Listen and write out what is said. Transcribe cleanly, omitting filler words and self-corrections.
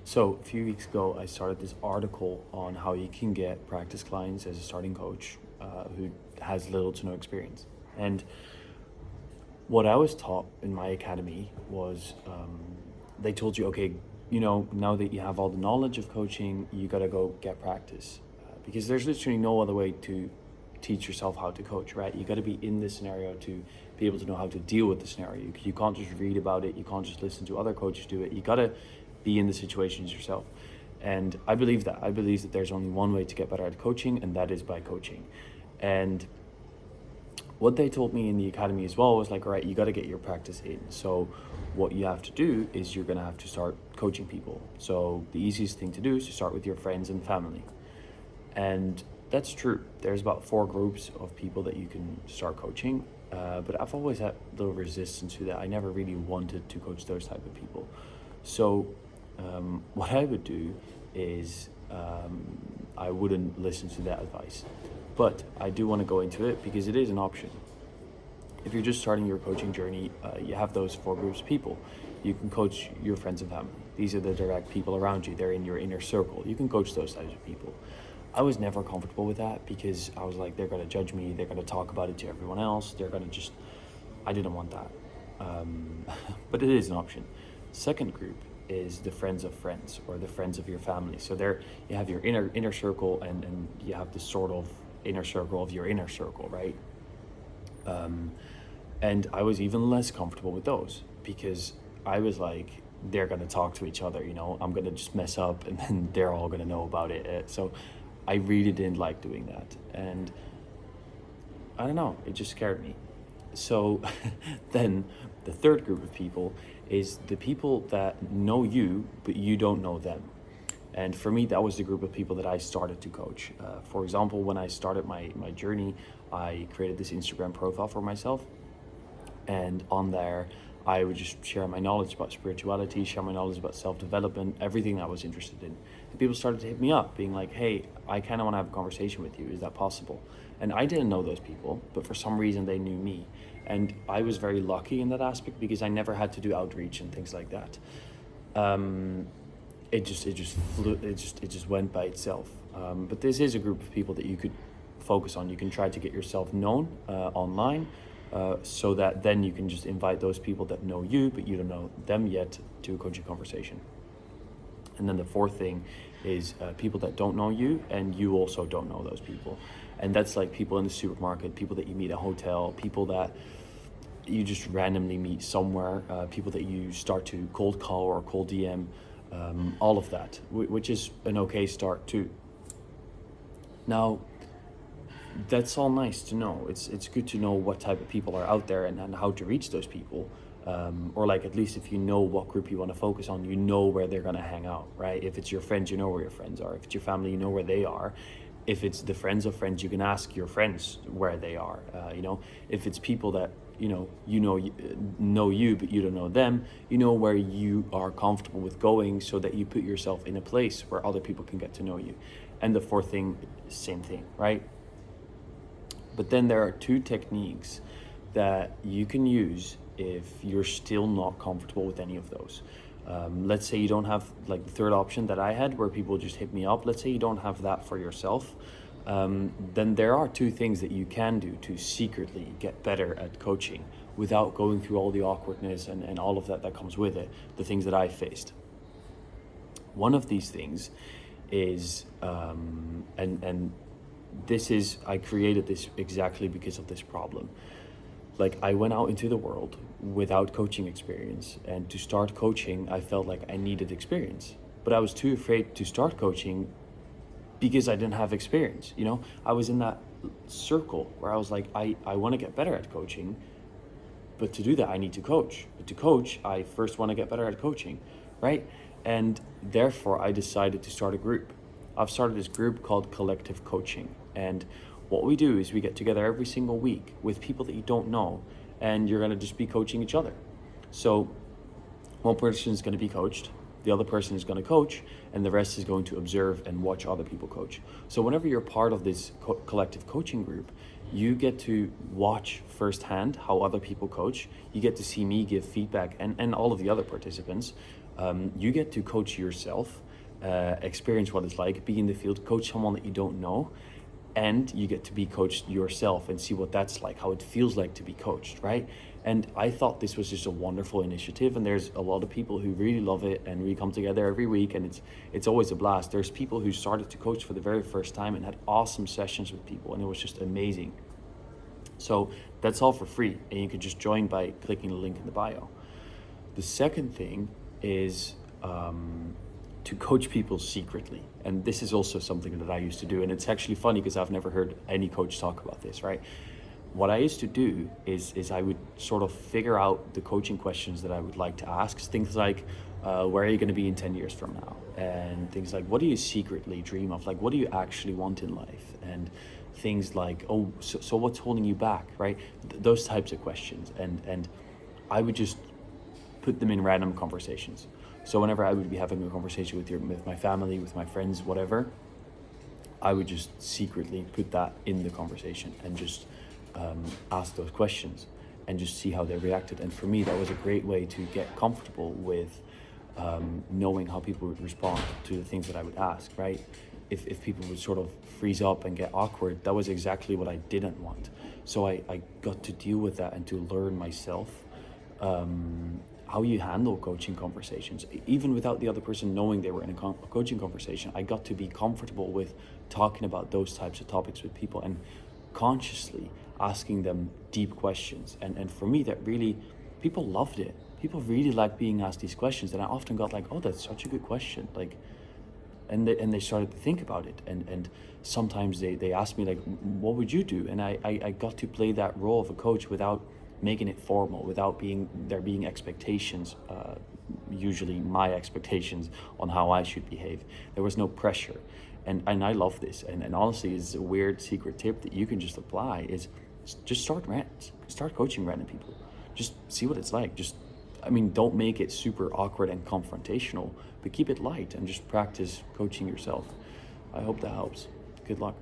So a few weeks ago, I started this article on how you can get practice clients as a starting coach who has little to no experience. And what I was taught in my academy was they told you, okay, now that you have all the knowledge of coaching, you got to go get practice because there's literally no other way to teach yourself how to coach, right? You got to be in this scenario to be able to know how to deal with the scenario. You can't just read about it. You can't just listen to other coaches do it. You got to be in the situations yourself. And I believe that. I believe that there's only one way to get better at coaching, and that is by coaching. And what they told me in the academy as well was like, all right, you got to get your practice in. So what you have to do is you're going to have to start coaching people. So the easiest thing to do is to start with your friends and family. And that's true. There's about 4 groups of people that you can start coaching. But I've always had a little resistance to that. I never really wanted to coach those type of people. So what I would do is I wouldn't listen to that advice. But I do want to go into it because it is an option. If you're just starting your coaching journey, you have those 4 groups of people. You can coach your friends and family. These are the direct people around you. They're in your inner circle. You can coach those types of people. I was never comfortable with that because I was like, they're going to judge me. They're going to talk about it to everyone else. They're going to just, I didn't want that. But it is an option. Second group is the friends of friends or the friends of your family. So there you have your inner circle and you have this sort of inner circle of your inner circle, right? And I was even less comfortable with those because I was like, they're going to talk to each other, I'm going to just mess up and then they're all going to know about it. So I really didn't like doing that. And I don't know, it just scared me. So then the third group of people is the people that know you, but you don't know them. And for me, that was the group of people that I started to coach. For example, when I started my journey, I created this Instagram profile for myself. And on there, I would just share my knowledge about spirituality, share my knowledge about self-development, everything I was interested in. And people started to hit me up being like, hey, I kind of want to have a conversation with you. Is that possible? And I didn't know those people, but for some reason they knew me. And I was very lucky in that aspect because I never had to do outreach and things like that. It just went by itself. But this is a group of people that you could focus on. You can try to get yourself known online so that then you can just invite those people that know you, but you don't know them yet, to a coaching conversation. And then the fourth thing is people that don't know you and you also don't know those people. And that's like people in the supermarket, people that you meet at a hotel, people that you just randomly meet somewhere, people that you start to cold call or cold DM, all of that, which is an okay start too. Now, that's all nice to know. It's good to know what type of people are out there and how to reach those people. Or like at least if you know what group you want to focus on, you know where they're going to hang out, right? If it's your friends, you know where your friends are. If it's your family, you know where they are. If it's the friends of friends, you can ask your friends where they are. If it's people that know you, but you don't know them, you know where you are comfortable with going so that you put yourself in a place where other people can get to know you. And the fourth thing, same thing, right? But then there are 2 techniques that you can use if you're still not comfortable with any of those. Let's say you don't have like the third option that I had where people just hit me up. Let's say you don't have that for yourself. Then there are 2 things that you can do to secretly get better at coaching without going through all the awkwardness and all of that comes with it, the things that I faced. One of these things is, and this is, I created this exactly because of this problem. Like I went out into the world without coaching experience, and to start coaching, I felt like I needed experience, but I was too afraid to start coaching because I didn't have experience. I was in that circle where I was like, I want to get better at coaching, but to do that, I need to coach. But to coach, I first want to get better at coaching, right? And therefore, I decided to start a group. I've started this group called Collective Coaching. And what we do is we get together every single week with people that you don't know, and you're going to just be coaching each other. So one person is going to be coached, the other person is going to coach, and the rest is going to observe and watch other people coach. So whenever you're part of this collective coaching group, you get to watch firsthand how other people coach. You get to see me give feedback and all of the other participants You get to coach yourself, experience what it's like, be in the field, coach someone that you don't know, and you get to be coached yourself and see what that's like, how it feels like to be coached, right? And I thought this was just a wonderful initiative, and there's a lot of people who really love it, and we come together every week, and it's always a blast. There's people who started to coach for the very first time and had awesome sessions with people, and it was just amazing. So that's all for free, and you can just join by clicking the link in the bio. The second thing is to coach people secretly. And this is also something that I used to do. And it's actually funny because I've never heard any coach talk about this, right? What I used to do is I would sort of figure out the coaching questions that I would like to ask. Things like, where are you going to be in 10 years from now? And things like, what do you secretly dream of? Like, what do you actually want in life? And things like, oh, so what's holding you back, right? Those types of questions. And I would just put them in random conversations. So whenever I would be having a conversation with my family, with my friends, whatever, I would just secretly put that in the conversation and just ask those questions and just see how they reacted. And for me, that was a great way to get comfortable with knowing how people would respond to the things that I would ask, right? If people would sort of freeze up and get awkward, that was exactly what I didn't want. So I got to deal with that and to learn myself how you handle coaching conversations. Even without the other person knowing they were in a coaching conversation, I got to be comfortable with talking about those types of topics with people and consciously asking them deep questions. And for me, that really, people loved it. People really like being asked these questions. And I often got like, oh, that's such a good question. Like, and they started to think about it. And sometimes they asked me like, what would you do? And I got to play that role of a coach without making it formal, without there being expectations, usually my expectations on how I should behave. There was no pressure. And I love this. And honestly, it's a weird secret tip that you can just apply is just start coaching random people. Just see what it's like. Don't make it super awkward and confrontational, but keep it light and just practice coaching yourself. I hope that helps. Good luck.